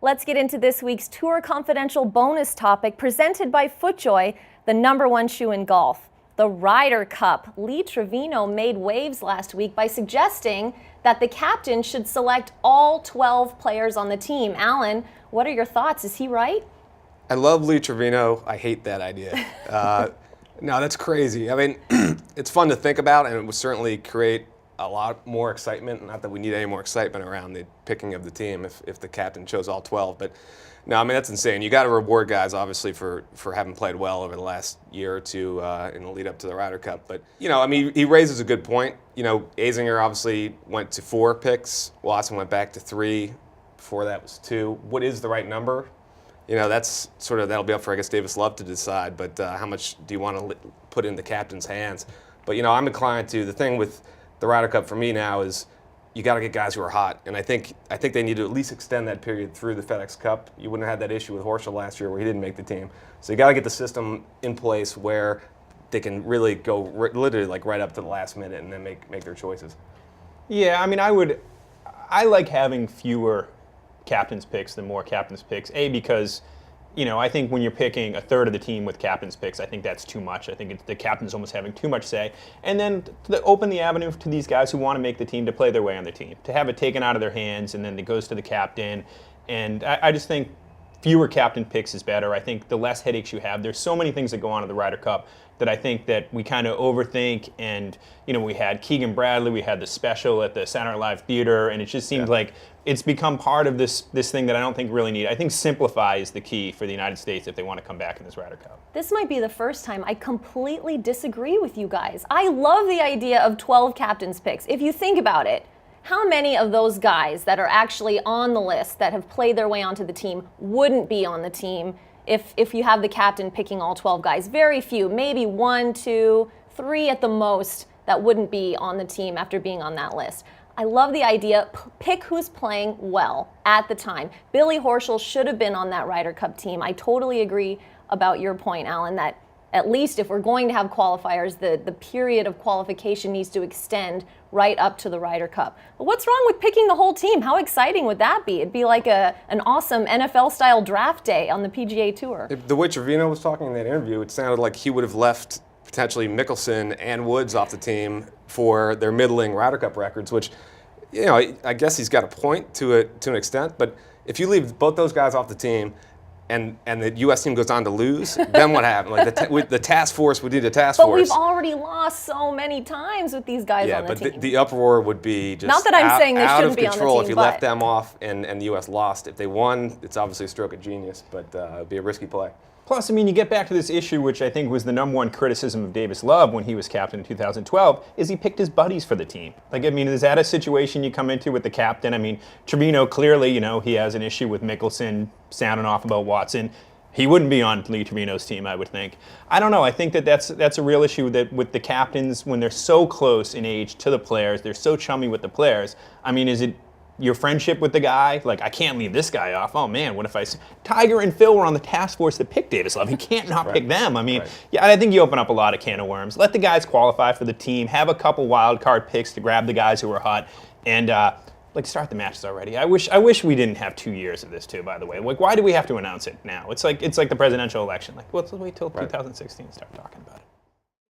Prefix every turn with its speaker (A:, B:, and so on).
A: Let's get into this week's Tour Confidential bonus topic presented by FootJoy, the #1 shoe in golf. The Ryder Cup. Lee Trevino made waves last week by suggesting that the captain should select all 12 players on the team. Alan, what are your thoughts? Is he right?
B: I love Lee Trevino. I hate that idea. No, that's crazy. I mean, it's fun to think about, and it would certainly create a lot more excitement. Not that we need any more excitement around the picking of the team if the captain chose all 12. But no, I mean, that's insane. You got to reward guys, obviously, for having played well over the last year or two in the lead up to the Ryder Cup. But, I mean, he raises a good point. Azinger obviously went to 4 picks. Watson went back to 3. Before that was 2. What is the right number? That's that'll be up for, I guess, Davis Love to decide. But how much do you want to put in the captain's hands? But, I'm inclined to. The thing with the Ryder Cup for me now is you got to get guys who are hot, and I think they need to at least extend that period through the FedEx Cup. You wouldn't have had that issue with Horschel last year where he didn't make the team. So you got to get the system in place where they can really go literally like right up to the last minute and then make their choices.
C: Yeah, I mean, I like having fewer captain's picks than more captain's picks. Because I think when you're picking a third of the team with captain's picks, I think that's too much. I think the captain's almost having too much say. And then to open the avenue to these guys who want to make the team to play their way on the team, to have it taken out of their hands, and then it goes to the captain. And I just think fewer captain picks is better. I think the less headaches you have. There's so many things that go on in the Ryder Cup that I think that we kind of overthink. And, we had Keegan Bradley, we had the special at the Saturday Night Live Theater, and it just seems like it's become part of this thing that I don't think really need. I think simplify is the key for the United States if they want to come back in this Ryder Cup.
A: This might be the first time I completely disagree with you guys. I love the idea of 12 captain's picks. If you think about it, how many of those guys that are actually on the list that have played their way onto the team wouldn't be on the team if you have the captain picking all 12 guys? Very few, maybe 1, 2, 3 at the most that wouldn't be on the team after being on that list. I love the idea. Pick who's playing well at the time. Billy Horschel should have been on that Ryder Cup team. I totally agree about your point, Alan, that at least if we're going to have qualifiers, the period of qualification needs to extend right up to the Ryder Cup. But what's wrong with picking the whole team? How exciting would that be? It'd be like an awesome NFL-style draft day on the PGA Tour.
B: The way Trevino was talking in that interview, it sounded like he would have left potentially Mickelson and Woods off the team for their middling Ryder Cup records, which, I guess he's got a point to an extent. But if you leave both those guys off the team, and the U.S. team goes on to lose, then what happened? Like the task force would need a task force.
A: But we've already lost so many times with these guys on the team.
B: Yeah, but the uproar would be just
A: not that I'm saying they shouldn't be on the team,
B: if you left them off and the U.S. lost. If they won, it's obviously a stroke of genius, but it'd be a risky play.
C: Plus, I mean, you get back to this issue, which I think was the #1 criticism of Davis Love when he was captain in 2012, is he picked his buddies for the team. Like, I mean, is that a situation you come into with the captain? I mean, Trevino, clearly, he has an issue with Mickelson sounding off about Watson. He wouldn't be on Lee Trevino's team, I would think. I don't know. I think that's a real issue that with the captains, when they're so close in age to the players, they're so chummy with the players. I mean, is it your friendship with the guy? Like, I can't leave this guy off. Oh, man, what if Tiger and Phil were on the task force that picked Davis Love. He can't not pick them. I mean, yeah, I think you open up a lot of can of worms. Let the guys qualify for the team. Have a couple wild card picks to grab the guys who are hot. And, start the matches already. I wish we didn't have 2 years of this, too, by the way. Like, why do we have to announce it now? It's like the presidential election. Like, let's wait till 2016 and start talking about it.